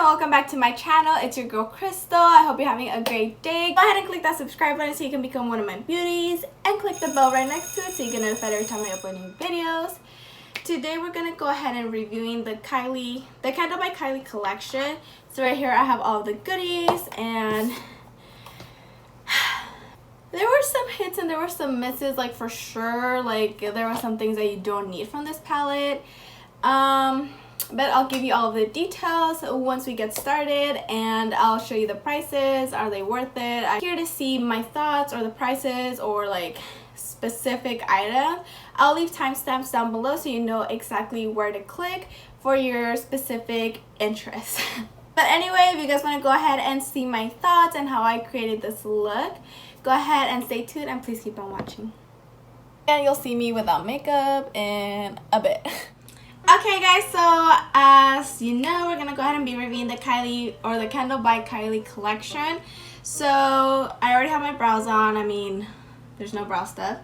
welcome back to my channel. It's your girl Crystal. I hope you're having a great day. Go ahead and click that subscribe button so you can become one of my beauties, and click the bell right next to it so you get notified every time I upload new videos. Today we're gonna go ahead and reviewing the Kendall by Kylie collection. So right here I have all the goodies, and there were some hits and there were some misses, like for sure. Like there were some things that you don't need from this palette. But I'll give you all of the details once we get started, and I'll show you the prices. Are they worth it? I'm here to see my thoughts or the prices or like specific items. I'll leave timestamps down below so you know exactly where to click for your specific interest. But anyway, if you guys want to go ahead and see my thoughts and how I created this look, go ahead and stay tuned and please keep on watching. And you'll see me without makeup in a bit. Okay guys, so as you know, we're gonna go ahead and be reviewing the Kendall by Kylie collection. So I already have my brows on. I mean, there's no brow stuff.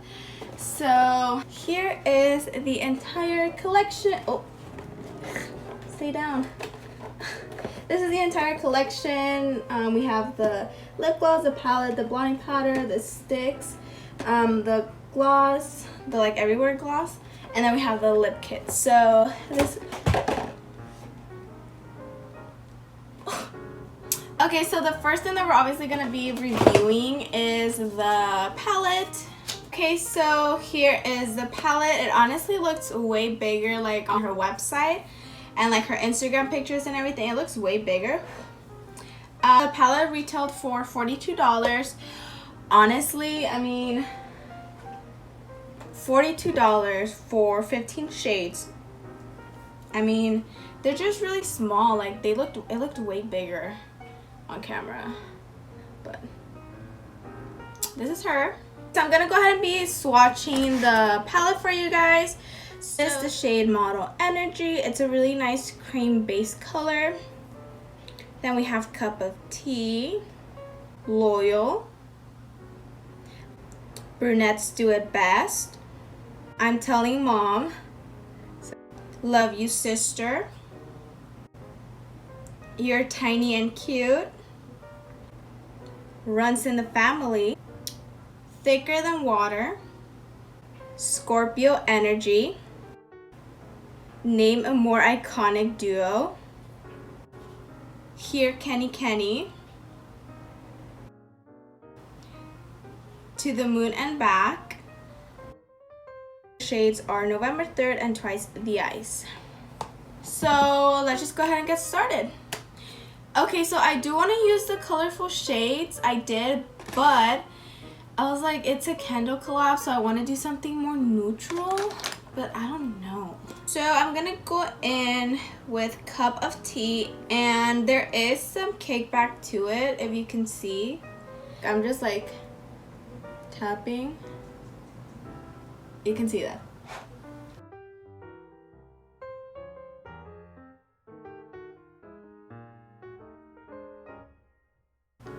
So here is the entire collection. Oh, stay down. This is the entire collection. We have the lip gloss, the palette, the blotting powder, the sticks, the gloss, the like everywhere gloss. And then we have the lip kit. So this. Okay, so the first thing that we're obviously gonna be reviewing is the palette. Okay, so here is the palette. It honestly looks way bigger, like on her website and like her Instagram pictures and everything. It looks way bigger. The palette retailed for $42. Honestly, I mean, $42 for 15 shades. I mean, they're just really small. Like it looked way bigger on camera, but this is her. So I'm gonna go ahead and be swatching the palette for you guys. So this is the shade Model Energy. It's a really nice cream base color. Then we have Cup of Tea, Loyal, Brunettes Do It Best, I'm Telling Mom, Love You Sister, You're Tiny and Cute, Runs in the Family, Thicker Than Water, Scorpio Energy, Name a More Iconic Duo, Here Kenny Kenny, To the Moon and Back. Shades are November 3rd and Twice the Ice. So let's just go ahead and get started. Okay, so I do want to use the colorful shades. I did, but I was like, it's a Kendall collab, so I want to do something more neutral, but I don't know. So I'm gonna go in with Cup of Tea, and there is some kickback to it, if you can see. I'm just like tapping. You can see that.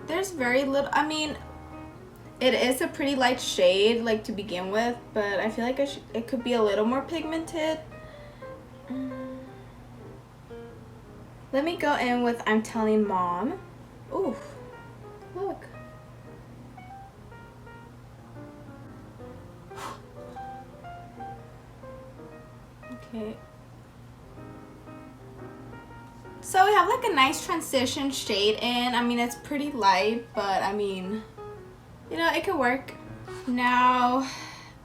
There's very little, I mean, it is a pretty light shade, like to begin with, but I feel like it could be a little more pigmented. Let me go in with I'm Telling Mom. Ooh, look. Okay. So we have like a nice transition shade in. I mean, it's pretty light, but I mean, you know, it could work. Now,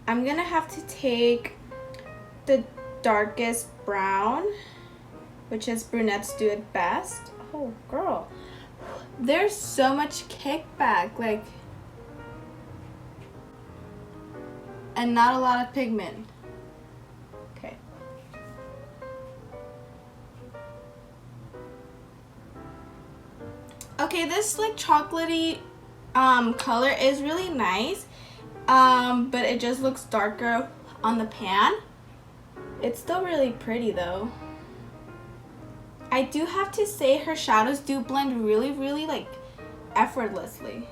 I'm gonna have to take the darkest brown, which is Brunettes Do It Best. Oh, girl. There's so much kickback, like, and not a lot of pigment. Okay. Okay, this like chocolatey color is really nice, but it just looks darker on the pan. It's still really pretty though. I do have to say her shadows do blend really, really like effortlessly.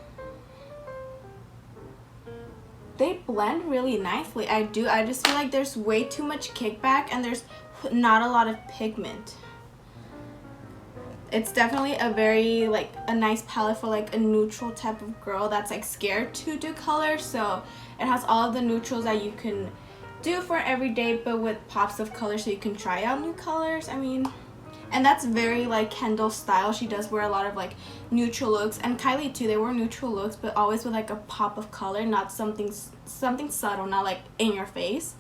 They blend really nicely. I just feel like there's way too much kickback and there's not a lot of pigment. It's definitely a very like a nice palette for like a neutral type of girl that's like scared to do color. So it has all of the neutrals that you can do for every day, but with pops of color so you can try out new colors. I mean, and that's very like Kendall style. She does wear a lot of like neutral looks, and Kylie too. They wear neutral looks, but always with like a pop of color, not something subtle, not like in your face.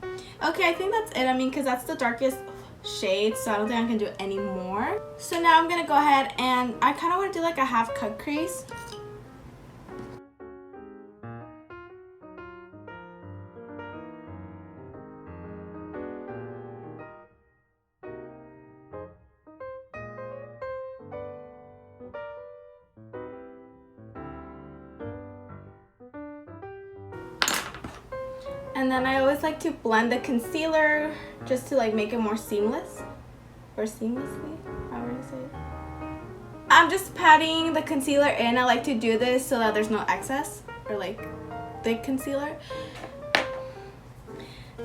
Okay, I think that's it. I mean, because that's the darkest shade, so I don't think I can do any more. So now I'm gonna go ahead and I kind of want to do like a half cut crease. And then I always like to blend the concealer just to like make it more seamless, or seamlessly, however you say it. I'm just patting the concealer in. I like to do this so that there's no excess or like thick concealer.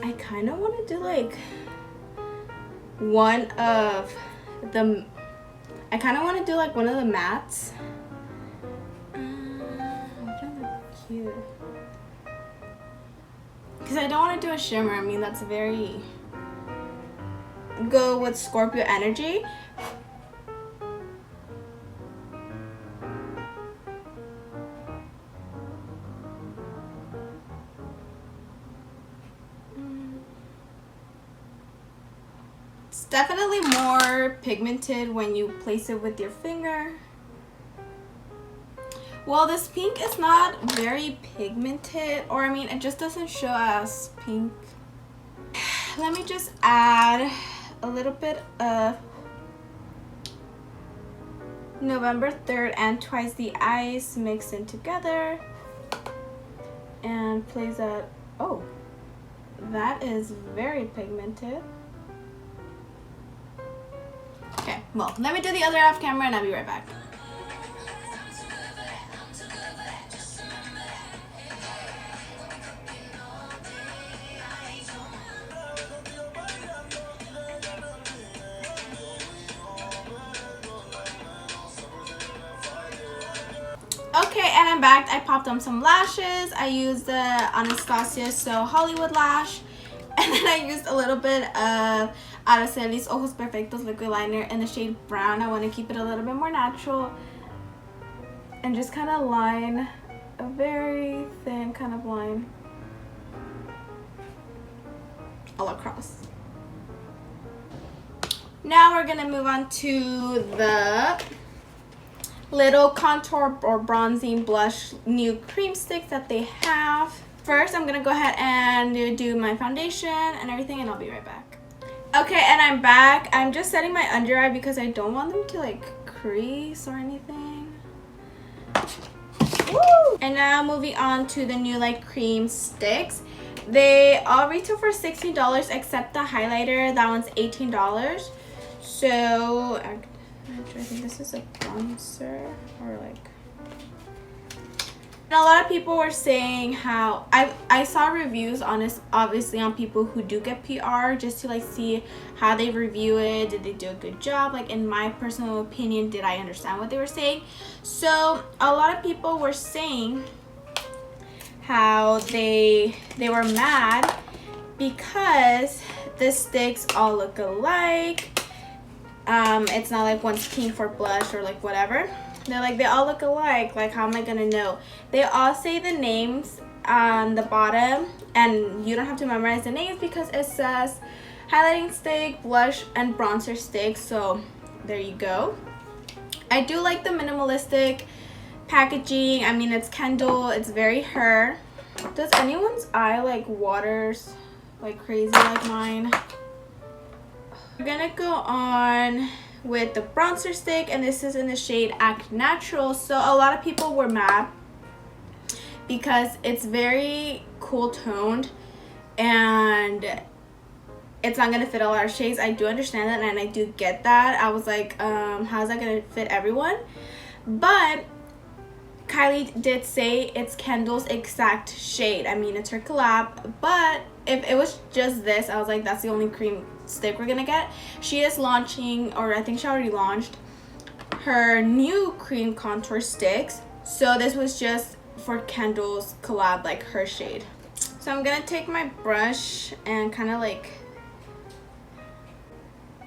I kind of want to do like one of the mattes. Which one looks cute? Because I don't want to do a shimmer. I mean, that's very go with Scorpio energy. It's definitely more pigmented when you place it with your finger. Well, this pink is not very pigmented, or I mean, it just doesn't show as pink. Let me just add a little bit of November 3rd and Twice the Ice mixed in together and place that. Oh, that is very pigmented. Okay, well, let me do the other off camera and I'll be right back. Okay, and I'm back. I popped on some lashes. I used the Anastasia So Hollywood lash, and then I used a little bit of Aracelis Ojos Perfectos liquid liner in the shade brown. I want to keep it a little bit more natural and just kind of line a very thin kind of line all across. Now we're gonna move on to the little contour or bronzing blush new cream sticks that they have. First, I'm gonna go ahead and do my foundation and everything, and I'll be right back. Okay, and I'm back. I'm just setting my under eye because I don't want them to like crease or anything. Woo! And now moving on to the new like cream sticks. They all retail for $16 except the highlighter. That one's $18. So I think this is a bronzer or like. And a lot of people were saying how I saw reviews obviously on people who do get PR just to like see how they review it. Did they do a good job? Like, in my personal opinion, did I understand what they were saying? So a lot of people were saying how they were mad because the sticks all look alike. It's not like one's pink for blush or like whatever. They're like, they all look alike. Like, how am I gonna know? They all say the names on the bottom, and you don't have to memorize the names because it says highlighting stick, blush, and bronzer stick. So there you go. I do like the minimalistic packaging. I mean, it's Kendall. It's very her. Does anyone's eye like waters like crazy like mine? We're gonna go on with the bronzer stick, and this is in the shade Act Natural. So a lot of people were mad because it's very cool toned and it's not gonna fit a lot of shades. I do understand that, and I do get that. I was like, how's that gonna fit everyone? But Kylie did say it's Kendall's exact shade. I mean, it's her collab, but if it was just this, I was like, that's the only cream stick we're gonna get. She is launching, or I think she already launched, her new cream contour sticks. So this was just for Kendall's collab, like her shade. So I'm gonna take my brush and kind of like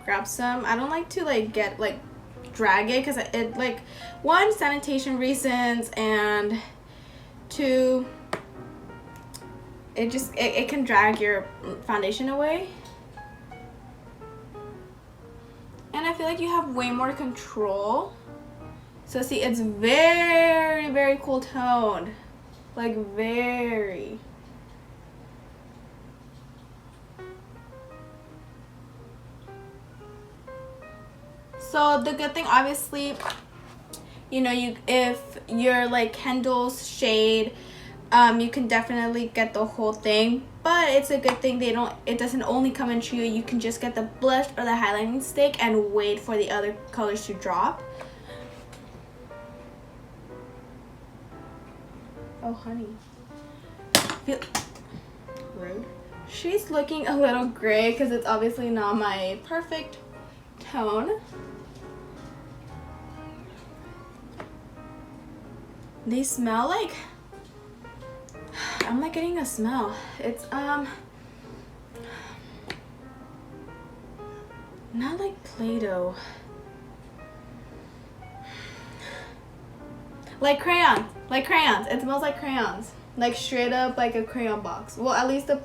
grab some. I don't like to like get like drag it because it like, one, sanitation reasons, and two, it just it can drag your foundation away. And I feel like you have way more control. So see, it's very, very cool toned, like very. So the good thing, obviously, you know, if you're like Kendall's shade, you can definitely get the whole thing. But it's a good thing it doesn't only come in trio. You can just get the blush or the highlighting stick and wait for the other colors to drop. Oh, honey. Rude. She's looking a little gray because it's obviously not my perfect tone. They smell like, I'm like getting a smell. It's not like Play-Doh. Like crayons. Like crayons. It smells like crayons. Like straight up like a crayon box. Well, at least the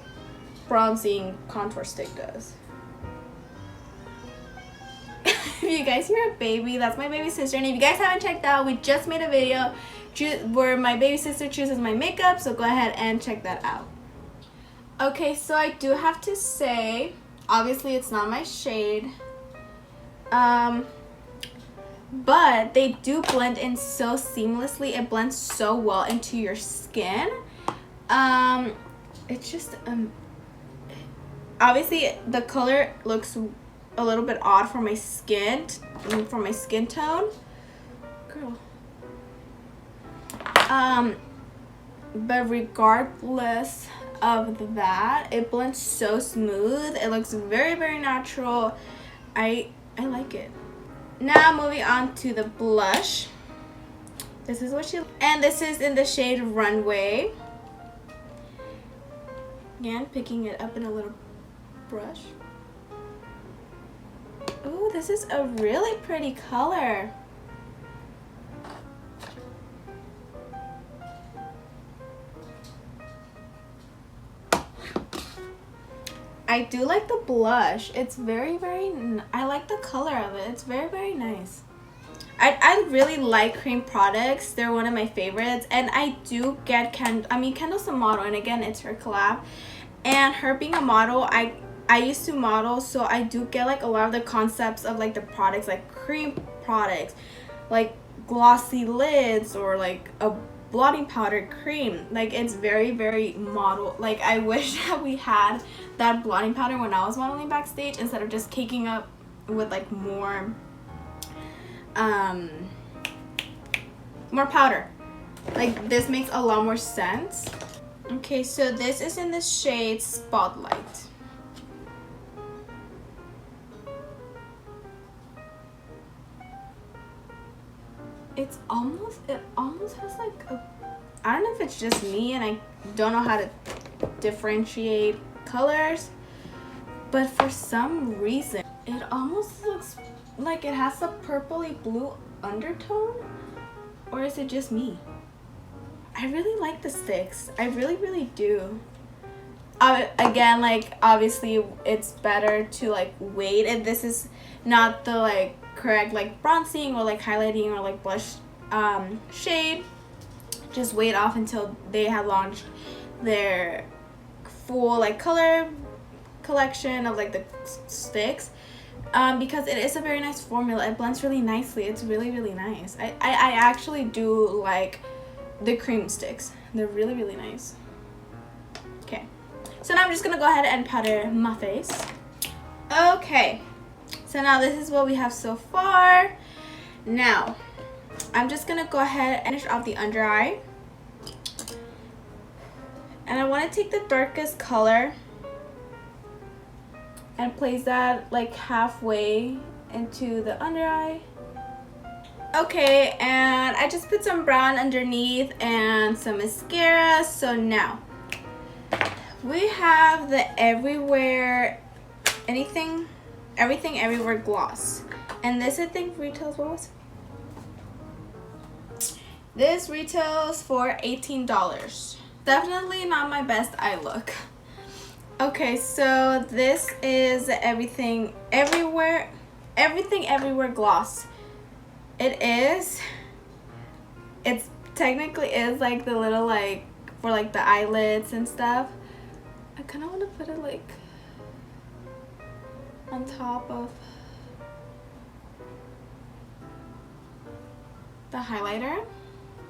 bronzing contour stick does. If you guys hear a baby, that's my baby sister. And if you guys haven't checked out, we just made a video where my baby sister chooses my makeup, so go ahead and check that out. Okay, so I do have to say, obviously it's not my shade, but they do blend in so seamlessly. It blends so well into your skin. It's just obviously the color looks a little bit odd for my skin tone, girl. But regardless of that, it blends so smooth. It looks very, very natural. I like it. Now moving on to the blush. This is what and this is in the shade Runway. Again, picking it up in a little brush. Ooh, this is a really pretty color. I do like the blush. It's very, very, I like the color of it. It's very, very nice. I really like cream products. They're one of my favorites. And I do get Kendall's a model, and again, it's her collab. And her being a model, I used to model, so I do get like a lot of the concepts of like the products, like cream products, like glossy lids, or like a blotting powder cream. Like, it's very, very model. Like, I wish that we had that blotting powder when I was modeling backstage, instead of just caking up with like more powder. Like, this makes a lot more sense. Okay, so this is in the shade Spotlight. It almost has like a, I don't know if it's just me and I don't know how to differentiate colors, but for some reason it almost looks like it has a purpley blue undertone. Or is it just me? I really like the sticks. I really, really do. Again, like, obviously it's better to like wait, and this is not the like correct like bronzing or like highlighting or like blush shade. Just wait off until they have launched their full like color collection of like the sticks, because it is a very nice formula. It blends really nicely. It's really, really nice. I actually do like the cream sticks. They're really, really nice. Okay, so now I'm just gonna go ahead and powder my face. Okay, so now this is what we have so far. Now I'm just gonna go ahead and finish off the under eye, and I want to take the darkest color and place that like halfway into the under eye. Okay, and I just put some brown underneath and some mascara. So now we have the Everywhere Everything Everywhere gloss, and this I think retails, what was it? This retails for $18. Definitely not my best eye look. Okay, so this is the Everything Everywhere gloss. It's technically is like the little like for like the eyelids and stuff. I kind of want to put it like on top of the highlighter.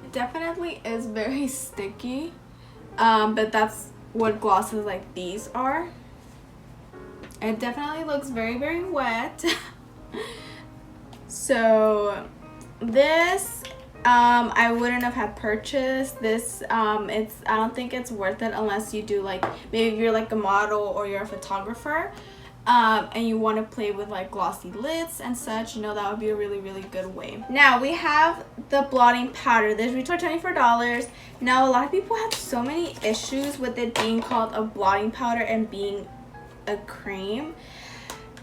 It definitely is very sticky, but that's what glosses like these are. It definitely looks very, very wet. So this I wouldn't have had purchased this. I don't think it's worth it unless you do like, maybe if you're like a model or you're a photographer, and you want to play with like glossy lids and such, you know, that would be a really, really good way. Now we have the blotting powder. This retails for $24. Now a lot of people have so many issues with it being called a blotting powder and being a cream.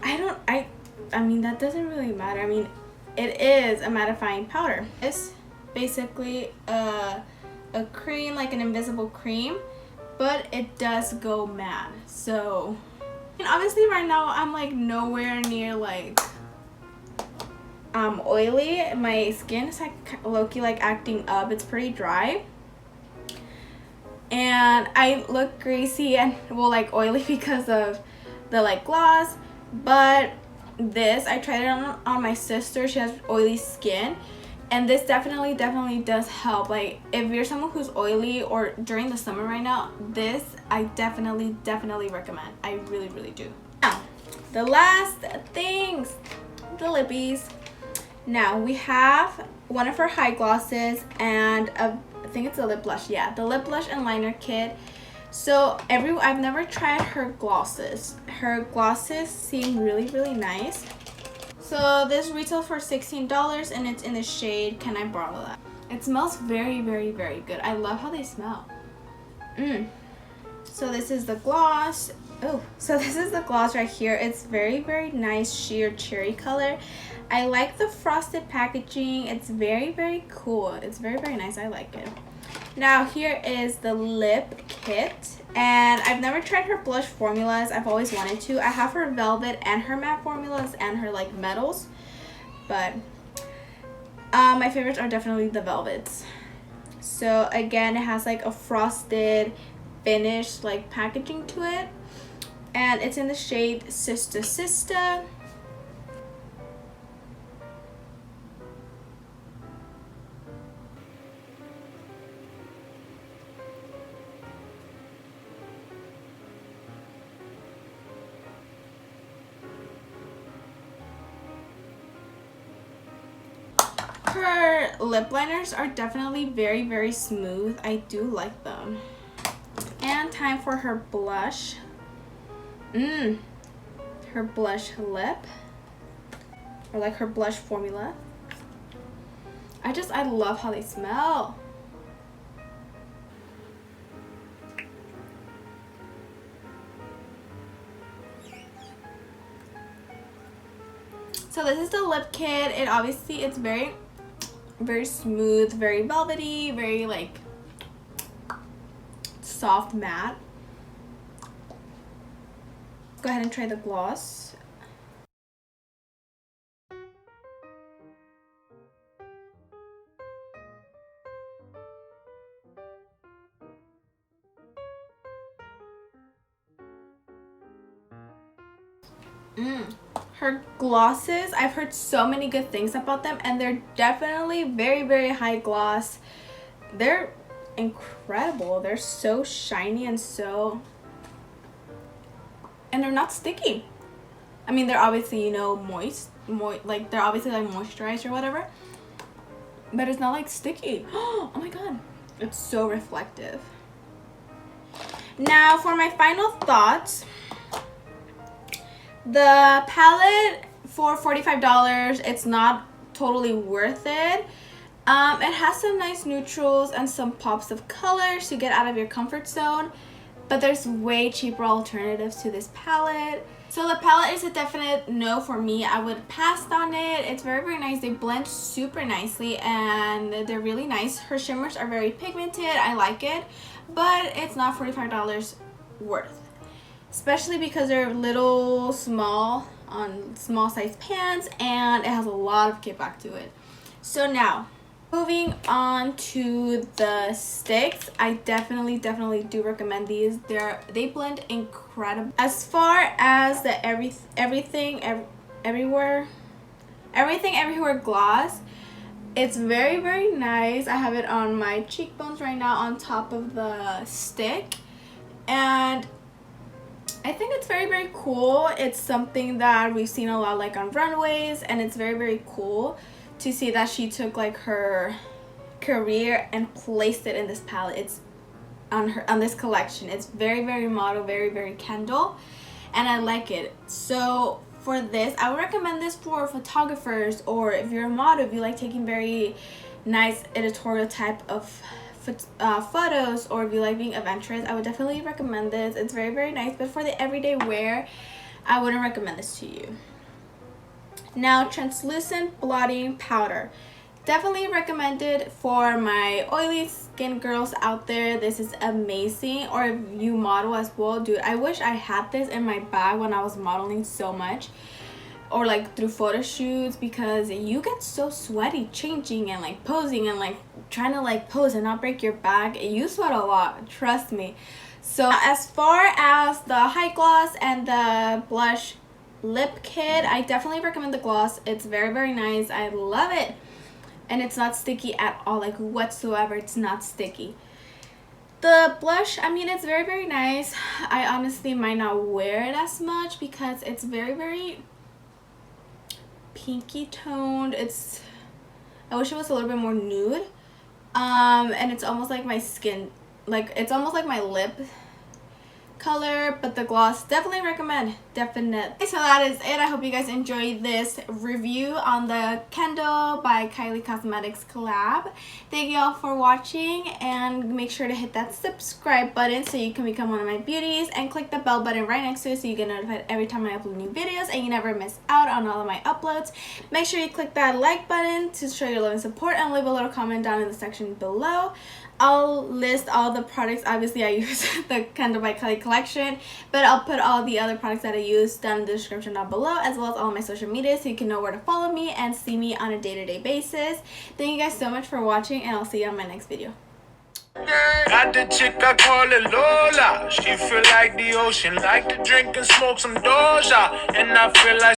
I mean, that doesn't really matter. I mean, it is a mattifying powder. It's basically a cream, like an invisible cream, but it does go matte. So, and obviously right now I'm like nowhere near like oily. My skin is like low-key like acting up. It's pretty dry. And I look greasy and well like oily because of the like gloss, but this I tried it on my sister. She has oily skin, and this definitely does help. Like if you're someone who's oily or during the summer right now, this I definitely recommend. I really do. Now the last things, the lippies. Now we have one of her high glosses and I think it's a lip blush. Yeah, the lip blush and liner kit. So I've never tried her glosses. Her glosses seem really nice. So this retails for $16 and it's in the shade Can I Borrow That? It smells very good. I love how they smell. So this is the gloss. Oh, so this is the gloss right here. It's very nice sheer cherry color. I like the frosted packaging. It's very cool. It's very nice. I like it. Now here is the lip kit, and I've never tried her blush formulas. I've always wanted to. I have her velvet and her matte formulas and her like metals, but my favorites are definitely the velvets. So again, it has like a frosted finish like packaging to it, and it's in the shade Sista. Her lip liners are definitely very smooth. I do like them. And time for her blush. Her blush lip, or like her blush formula. I love how they smell. So this is the lip kit. It obviously, it's very smooth, very velvety, very like soft matte. Let's go ahead and try the gloss. Her glosses, I've heard so many good things about them, and they're definitely very high gloss. They're incredible. They're so shiny and they're not sticky. I mean, they're obviously, you know, moist, like they're obviously like moisturized or whatever, but it's not like sticky. Oh my god, it's so reflective. Now for my final thoughts, The palette for $45, it's not totally worth it. It has some nice neutrals and some pops of colors to get out of your comfort zone, but there's way cheaper alternatives to this palette. So the palette is a definite no for me. I would pass on it. It's very, very nice. They blend super nicely and they're really nice. Her shimmers are very pigmented. I like it, but it's not $45 worth. Especially because they're little small on small size pans and it has a lot of kickback to it. So now, moving on to the sticks, I definitely do recommend these. They blend incredible. As far as the everything everywhere gloss, it's very, very nice. I have it on my cheekbones right now on top of the stick, and I think it's very, very cool. It's something that we've seen a lot like on runways, and it's very, very cool to see that she took like her career and placed it in this palette. It's on this collection. It's very, very model, very, very Kendall, and I like it. So for this, I would recommend this for photographers, or if you're a model, if you like taking very nice editorial type of photos, or if you like being adventurous, I would definitely recommend this. It's very, very nice, but for the everyday wear, I wouldn't recommend this to you. Now, translucent blotting powder, definitely recommended for my oily skin girls out there. This is amazing. Or if you model as well, dude, I wish I had this in my bag when I was modeling so much, or like through photo shoots, because you get so sweaty changing and like posing and like trying to like pose and not break your bag. You sweat a lot, trust me. So as far as the high gloss and the blush lip kit, I definitely recommend the gloss. It's very, very nice. I love it, and it's not sticky at all, like whatsoever. It's not sticky. The blush, I mean, it's very, very nice. I honestly might not wear it as much because it's very, very pinky toned. I wish it was a little bit more nude, and it's almost like my skin, like it's almost like my lip color, but the gloss, definitely recommend, definitely. So that is it. I hope you guys enjoyed this review on the KENDALL by KYLIE Cosmetics collab. Thank you all for watching, and make sure to hit that subscribe button so you can become one of my beauties, and click the bell button right next to it so you get notified every time I upload new videos and you never miss out on all of my uploads. Make sure you click that like button to show your love and support, and leave a little comment down in the section below. I'll list all the products. Obviously I use the KENDALL by KYLIE collection, but I'll put all the other products that I use down in the description down below, as well as all my social media, so you can know where to follow me and see me on a day-to-day basis. Thank you guys so much for watching, and I'll see you on my next video. Got the chick, I call her Lola. She feel like the ocean, like to drink and smoke some Doja, and I feel like